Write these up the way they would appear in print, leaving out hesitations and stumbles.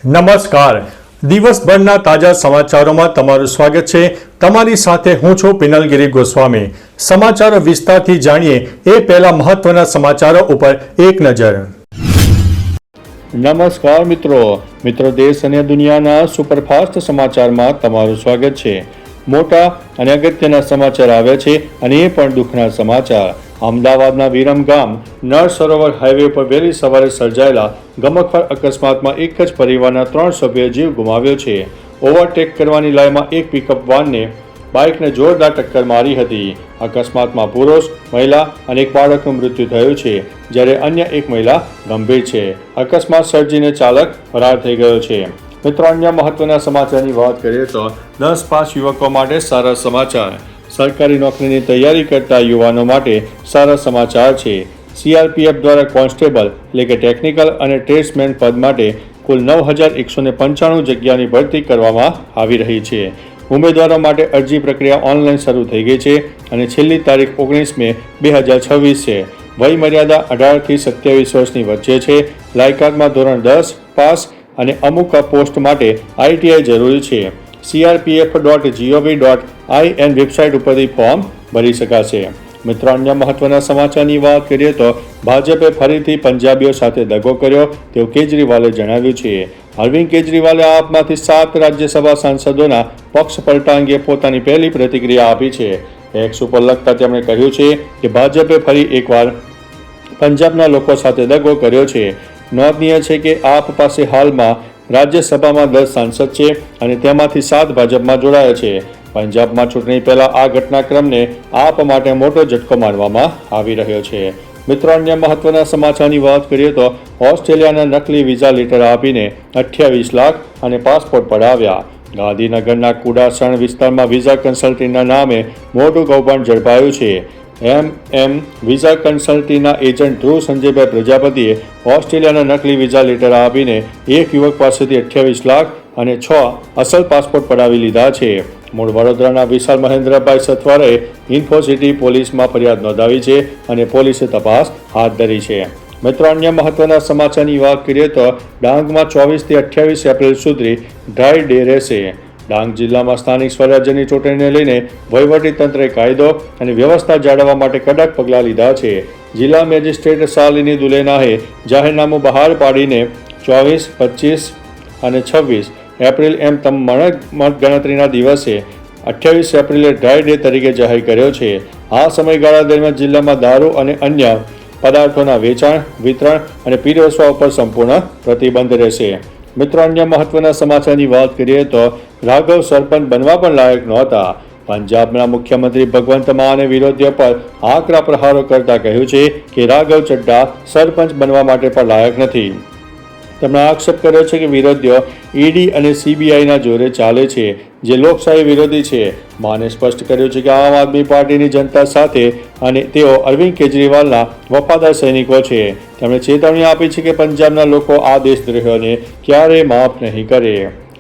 નમસ્કાર. દિવસભરના તાજા સમાચારોમાં તમારું સ્વાગત છે. તમારી સાથે હું છું પિનલગીરી ગોસ્વામી. સમાચારો વિસ્તારથી જાણીએ એ પહેલા મહત્વના સમાચારો ઉપર એક નજર. નમસ્કાર મિત્રો દેશ અને દુનિયાના સુપરફાસ્ટ સમાચારમાં તમારું સ્વાગત છે. મોટા અને અગત્યના સમાચાર આવ્યા છે અને એ પણ દુઃખના સમાચાર. અમદાવાદના વિરમગામ નળ સરોવર હાઈવે પર વહેલી સવારે સર્જાયેલા ગમખ્વાર અકસ્માતમાં એક જ પરિવારના 3 સભ્યોએ જીવ ગુમાવ્યો છે. ઓવરટેક કરવાની લાઈનમાં એક પિકઅપ વાનને બાઇકને જોરદાર ટક્કર મારી હતી. અકસ્માતમાં પુરુષ, મહિલા અને એક બાળકનું મૃત્યુ થયું છે, જ્યારે અન્ય એક મહિલા ગંભીર છે. અકસ્માત સર્જીને ચાલક ફરાર થઈ ગયો છે. મિત્રો, અન્ય મહત્વના સમાચારની વાત કરીએ તો 10 પાસ યુવકો માટે સારા સમાચાર. સરકારી નોકરીની તૈયારી કરતા યુવાનો માટે સારા સમાચાર છે. સીઆરપીએફ દ્વારા કોન્સ્ટેબલ એટલે કે ટેકનિકલ અને ટ્રેડ્સમેન પદ માટે કુલ 9,195 જગ્યાની ભરતી કરવામાં આવી રહી છે. ઉમેદવારો માટે અરજી પ્રક્રિયા ઓનલાઈન શરૂ થઈ ગઈ છે અને છેલ્લી તારીખ 19 મે 2026 છે. વય મર્યાદા 18 થી 27 વર્ષની વચ્ચે છે. લાયકાતમાં ધોરણ 10 પાસ અને અમુક પોસ્ટ માટે આઈટીઆઈ જરૂરી છે. crpf.gov.in વેબસાઇટ ઉપરથી ફોર્મ ભરી શકાશે. મિત્રો, અન્ય મહત્વના સમાચારની વાત કરીએ તો ભાજપે ફરીથી પંજાબીઓ સાથે દગો કર્યો તેવું કેજરીવાલે જણાવ્યું છે. અરવિંદ કેજરીવાલે આપમાંથી 7 રાજ્યસભા સાંસદોના પક્ષ પલટા અંગે પોતાની પહેલી પ્રતિક્રિયા આપી છે. એક્સ ઉપર લખતા તેમણે કહ્યું છે કે ભાજપે ફરી એકવાર પંજાબના લોકો સાથે દગો કર્યો છે. નોંધનીય છે કે આપ પાસે હાલમાં રાજ્યસભામાં 10 સાંસદ છે અને તેમાંથી 7 ભાજપમાં જોડાયા છે. પંજાબમાં ચૂંટણી પહેલા આ ઘટનાક્રમને આપ માટે મોટો ઝટકો માનવામાં આવી રહ્યો છે. મિત્રો, અન્ય મહત્વના સમાચારની વાત કરીએ તો ઓસ્ટ્રેલિયાના નકલી વિઝા લેટર આપીને 28 લાખ અને પાસપોર્ટ પડાવ્યા. ગાંધીનગરના કુડાસણ વિસ્તારમાં વિઝા કન્સલ્ટન્ટના નામે મોટું કૌભાંડ ઝડપાયું છે. વિઝા કન્સલ્ટન્ટના એજન્ટ ધ્રુવ સંજયભાઈ પ્રજાપતિએ ઓસ્ટ્રેલિયાના નકલી વિઝા લેટર આપીને એક યુવક પાસેથી 28 લાખ અને 6 અસલ પાસપોર્ટ પડાવી લીધા છે. મૂળ વડોદરાના વિશાલ મહેન્દ્રભાઈ સથવારાએ ઇન્ફોસિટી પોલીસમાં ફરિયાદ નોંધાવી છે અને પોલીસે તપાસ હાથ ધરી છે. મિત્રો, અન્ય મહત્વના સમાચારની વાત કરીએ તો ડાંગમાં 24 થી 28 એપ્રિલ સુધી ડ્રાય ડે રહેશે. ડાંગ જિલ્લામાં સ્થાનિક સ્વરાજ્યની ચૂંટણીને લઈને વહીવટીતંત્રે કાયદો અને વ્યવસ્થા જાળવવા માટે કડક પગલાં લીધા છે. જિલ્લા મેજિસ્ટ્રેટ શાલિની દુલેનાએ જાહેરનામું બહાર પાડીને 24, 25 અને 26 એપ્રિલ એમ મતગણતરીના દિવસે 28 એપ્રિલે ડ્રાય ડે તરીકે જાહેર કર્યો છે. આ સમયગાળા દરમિયાન જિલ્લામાં દારૂ અને અન્ય પદાર્થોના વેચાણ, વિતરણ અને પીરસવા ઉપર સંપૂર્ણ પ્રતિબંધ રહેશે. મિત્રો, અન્ય મહત્વના સમાચારની વાત કરીએ તો રાઘવ સરપંચ બનવા પણ લાયક નહોતા. પંજાબના મુખ્યમંત્રી ભગવંત માન અને વિરોધીઓ પર આકરા પ્રહારો કરતા કહ્યું છે કે રાઘવ ચડ્ડા સરપંચ બનવા માટે પણ લાયક નથી. તેમણે આક્ષેપ કર્યો છે કે વિરોધીઓ ઈડી અને સીબીઆઈના જોરે ચાલે છે, જે લોકશાહી વિરોધી છે. માને સ્પષ્ટ કર્યું છે કે આમ આદમી પાર્ટીની જનતા સાથે અને તેઓ અરવિંદ કેજરીવાલના વફાદાર સૈનિકો છે. તેમણે ચેતવણી આપી છે કે પંજાબના લોકો આ દેશદ્રોહીઓને ક્યારેય માફ નહીં કરે.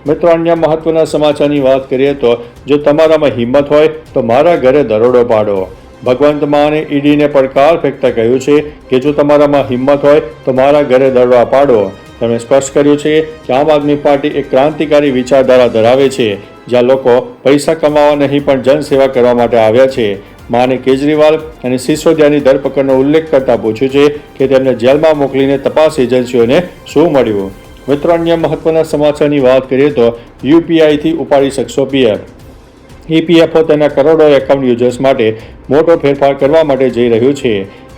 મિત્રો, અન્ય મહત્વના સમાચારની વાત કરીએ તો જો તમારામાં હિંમત હોય તો મારા ઘરે દરોડો પાડો. ભગવંત માને ઈડીને પડકાર ફેંકતા કહ્યું છે કે જો તમારામાં હિંમત હોય તો મારા ઘરે દરોડા પાડો. તેમણે સ્પષ્ટ કર્યું છે કે આમ આદમી પાર્ટી એક ક્રાંતિકારી વિચારધારા ધરાવે છે, જ્યાં લોકો પૈસા કમાવા નહીં પણ જનસેવા કરવા માટે આવ્યા છે. માને કેજરીવાલ અને સિસોદિયાની ધરપકડનો ઉલ્લેખ કરતા પૂછ્યું છે કે તેમને જેલમાં મોકલીને તપાસ એજન્સીઓને શું મળ્યું. મિત્રો, અન્ય મહત્વના સમાચારની વાત કરીએ તો યુપીઆઈથી ઉપાડી શકશો પીએફ. ઈપીએફઓ તેના કરોડો એકાઉન્ટ યુઝર્સ માટે મોટો ફેરફાર કરવા માટે જઈ રહ્યું છે.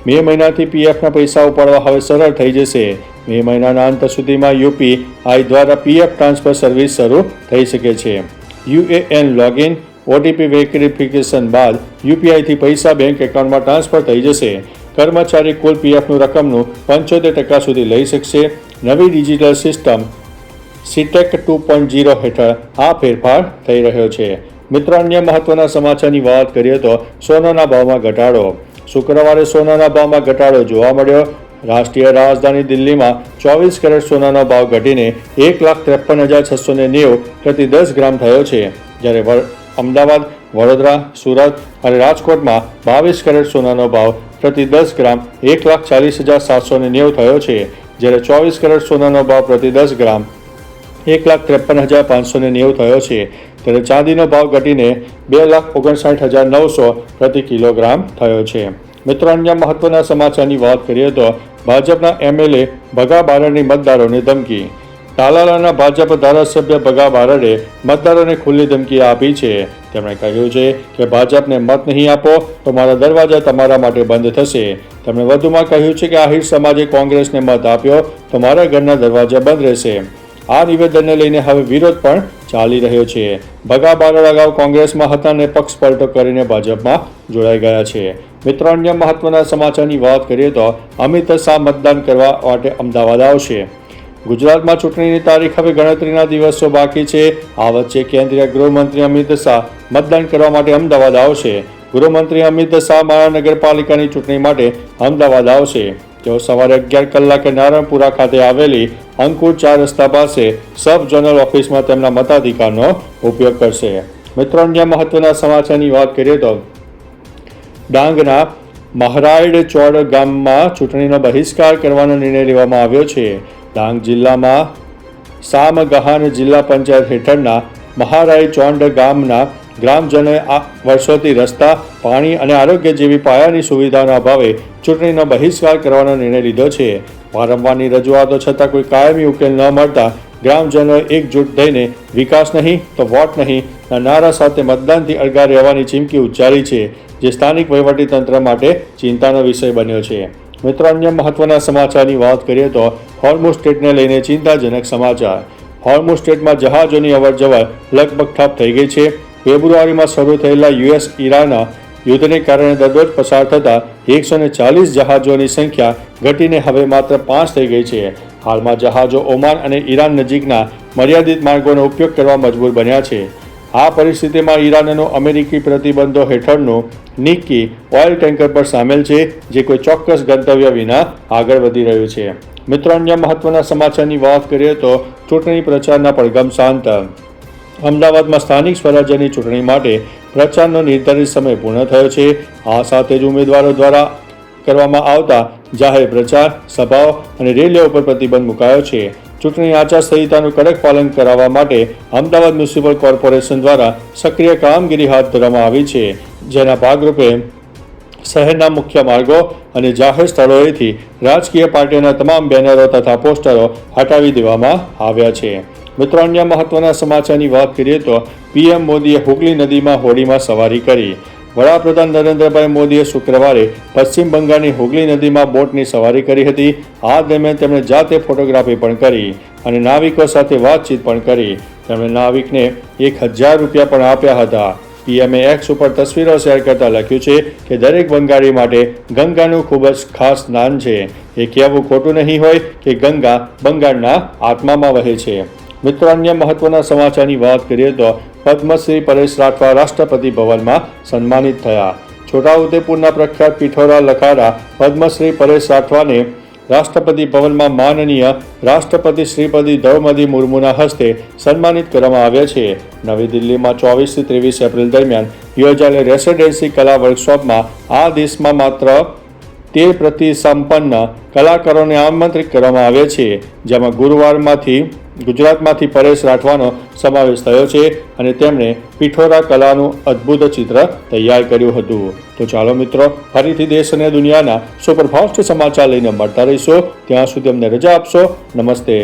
મે મહિનાથી પીએફના પૈસા ઉપાડવા હવે સરળ થઈ જશે. મે મહિનાના અંત સુધીમાં યુપીઆઈ દ્વારા પીએફ ટ્રાન્સફર સર્વિસ શરૂ થઈ શકે છે. યુએએન લોગિન, ઓટીપી વેરિફિકેશન બાદ યુપીઆઈથી પૈસા બેંક એકાઉન્ટમાં ટ્રાન્સફર થઈ જશે. કર્મચારી કુલ પીએફનું રકમનું 75% સુધી લઈ શકશે. નવી ડિજિટલ સિસ્ટમ સીટેક 2.0 હેઠળ આ ફેરફાર થઈ રહ્યો છે. મિત્રો, અન્ય મહત્વના સમાચારની વાત કરીએ તો સોનાના ભાવમાં ઘટાડો. શુક્રવારે સોનાના ભાવમાં ઘટાડો જોવા મળ્યો. રાષ્ટ્રીય રાજધાની દિલ્હીમાં 24 કેરેટ સોનાનો ભાવ ઘટીને 1,53,690 પ્રતિ 10 ગ્રામ થયો છે, જ્યારે અમદાવાદ, વડોદરા, સુરત અને રાજકોટમાં 22 કેરેટ સોનાનો ભાવ પ્રતિ 10 ગ્રામ 1,40,790 થયો છે, જ્યારે 24 કેરેટ સોનાનો ભાવ પ્રતિ 10 ગ્રામ 1,53,590 થયો છે, ત્યારે ચાંદીનો ભાવ ઘટીને 2,59,900 પ્રતિ કિલોગ્રામ થયો છે. મિત્રો, અન્ય મહત્વના સમાચારની વાત કરીએ તો ભાજપના MLA ભગા બારડની મતદારોને ધમકી. તાલાલાના ભાજપ ધારાસભ્ય ભગા બારડે મતદારોને ખુલ્લી ધમકી આપી છે. તેમણે કહ્યું છે કે ભાજપને મત નહીં આપો તો મારા દરવાજા તમારા માટે બંધ થશે. તેમણે વધુમાં કહ્યું છે કે આહિર સમાજે કોંગ્રેસને મત આપ્યો તો મારા ઘરના દરવાજા બંધ રહેશે. આ નિવેદનને લઈને હવે વિરોધ પણ ચાલી રહ્યો છે. ભગા બારડ અગાઉ કોંગ્રેસમાં હતા અને પક્ષ પલટો કરીને ભાજપમાં જોડાઈ ગયા છે. મિત્રો, અન્ય મહત્વના સમાચારની વાત કરીએ તો અમિત શાહ મતદાન કરવા માટે અમદાવાદ આવશે. ગુજરાતમાં ચૂંટણીની તારીખ હવે ગણતરીના દિવસો બાકી છે. આ વચ્ચે કેન્દ્રીય ગૃહમંત્રી અમિત શાહ મતદાન કરવા માટે અમદાવાદ આવશે. ગૃહમંત્રી અમિત શાહ મહાનગરપાલિકાની ચૂંટણી માટે અમદાવાદ આવશે. તેઓ સવારે 11 કલાકે નારણપુરા ખાતે આવેલી અંકુર 4 રસ્તા પાસે સબ ઝોનલ ઓફિસમાં તેમના મતાધિકારનો ઉપયોગ કરશે. મિત્રો, અન્ય મહત્વના સમાચારની વાત કરીએ તો ડાંગના મહરાઈડ ચોડ ગામમાં ચૂંટણીનો બહિષ્કાર કરવાનો નિર્ણય લેવામાં આવ્યો છે. ડાંગ જિલ્લામાં સામગહાન જિલ્લા પંચાયત હેઠળના મહારાઈ ચોંડ ગામના ગ્રામજનોએ વર્ષોથી રસ્તા, પાણી અને આરોગ્ય જેવી પાયાની સુવિધાઓના અભાવે ચૂંટણીનો બહિષ્કાર કરવાનો નિર્ણય લીધો છે. વારંવારની રજૂઆતો છતાં કોઈ કાયમી ઉકેલ ન મળતા ગ્રામજનોએ એકજૂટ થઈને વિકાસ નહીં તો વોટ નહીં ના નારા સાથે મતદાનથી અળગા રહેવાની ચીમકી ઉચ્ચારી છે, જે સ્થાનિક વહીવટીતંત્ર માટે ચિંતાનો વિષય બન્યો છે. મિત્રો, અન્ય મહત્વના સમાચારની વાત કરીએ તો હોર્મુઝ સ્ટ્રેટને લઈને ચિંતાજનક સમાચાર. હોર્મુઝ સ્ટ્રેટમાં જહાજોની અવરજવર લગભગ ઠપ થઈ ગઈ છે. ફેબ્રુઆરીમાં શરૂ થયેલા US-ઈરાન યુદ્ધને કારણે દરરોજ પસાર થતા 140 જહાજોની સંખ્યા ઘટીને હવે માત્ર 5 થઈ ગઈ છે. હાલમાં જહાજો ઓમાન અને ઈરાન નજીકના મર્યાદિત માર્ગોનો ઉપયોગ કરવા મજબૂર બન્યા છે. આ પરિસ્થિતિમાં ઈરાનનો અમેરિકી પ્રતિબંધો હેઠળનું નિક્કી ઓઇલ ટેન્કર પર સામેલ છે, જે કોઈ ચોક્કસ ગંતવ્ય વિના આગળ વધી રહ્યું છે. મિત્રો, અન્ય મહત્વના સમાચારની વાત કરીએ તો ચૂંટણી પ્રચારના પડઘમ શાંત. અમદાવાદમાં સ્થાનિક સ્વરાજ્યની ચૂંટણી માટે પ્રચારનો નિર્ધારિત સમય પૂર્ણ થયો છે. આ સાથે જ ઉમેદવારો દ્વારા કરવામાં આવતા જાહેર પ્રચાર, સભાઓ અને રેલીઓ ઉપર પ્રતિબંધ મુકાયો છે. ચૂંટણી આચારસંહિતાનું કડક પાલન કરાવવા માટે અમદાવાદ મ્યુનિસિપલ કોર્પોરેશન દ્વારા સક્રિય કામગીરી હાથ ધરવામાં આવી છે, જેના ભાગરૂપે શહેરના મુખ્ય માર્ગો અને જાહેર સ્થળોએથી રાજકીય પાર્ટીઓના તમામ બેનરો તથા પોસ્ટરો હટાવી દેવામાં આવ્યા છે. મિત્રો, અન્ય મહત્વના સમાચારની વાત કરીએ તો PM મોદીએ હુગલી નદીમાં હોડીમાં સવારી કરી. વડાપ્રધાન નરેન્દ્રભાઈ મોદીએ શુક્રવારે પશ્ચિમ બંગાળની હુગલી નદીમાં બોટની સવારી કરી હતી. આ દરમિયાન તેમણે જાતે ફોટોગ્રાફી પણ કરી અને નાવિકો સાથે વાતચીત પણ કરી. તેમણે નાવિકને 1,000 રૂપિયા પણ આપ્યા હતા. PMએ X ઉપર તસવીરો શેર કરતા લખ્યું છે કે દરેક બંગાળી માટે ગંગાનું ખૂબ જ ખાસ સ્નાન છે. એ કહેવું ખોટું નહીં હોય કે ગંગા બંગાળના આત્મામાં વહે છે. મિત્રો, અન્ય મહત્વના સમાચારની વાત કરીએ તો પદ્મશ્રી પરેશ રાઠવા રાષ્ટ્રપતિ ભવનમાં સન્માનિત થયા. છોટાઉદેપુરના પ્રખ્યાત પિઠોરા લખારા પદ્મશ્રી પરેશ રાઠવાને રાષ્ટ્રપતિ ભવનમાં માનનીય રાષ્ટ્રપતિ શ્રીપતિ દ્રૌપદી મુર્મુના હસ્તે સન્માનિત કરવામાં આવ્યા છે. નવી દિલ્હીમાં 24 થી 23 એપ્રિલ દરમિયાન યોજાયેલ રેસિડેન્સી કલા વર્કશોપમાં આ દેશમાં માત્ર 13 પ્રતિષ્ઠાસંપન્ન કલાકારોને આમંત્રિત કરવામાં આવ્યા છે, જેમાં ગુજરાતમાંથી પરેશ રાઠવાનો સમાવેશ થયો છે અને તેમણે પિઠોરા કલાનું અદ્ભુત ચિત્ર તૈયાર કર્યું હતું. તો ચાલો મિત્રો, ફરીથી દેશ અને દુનિયાના સુપરફાસ્ટ સમાચાર લઈને મળતા રહીશો. ત્યાં સુધી અમને રજા આપશો. નમસ્તે.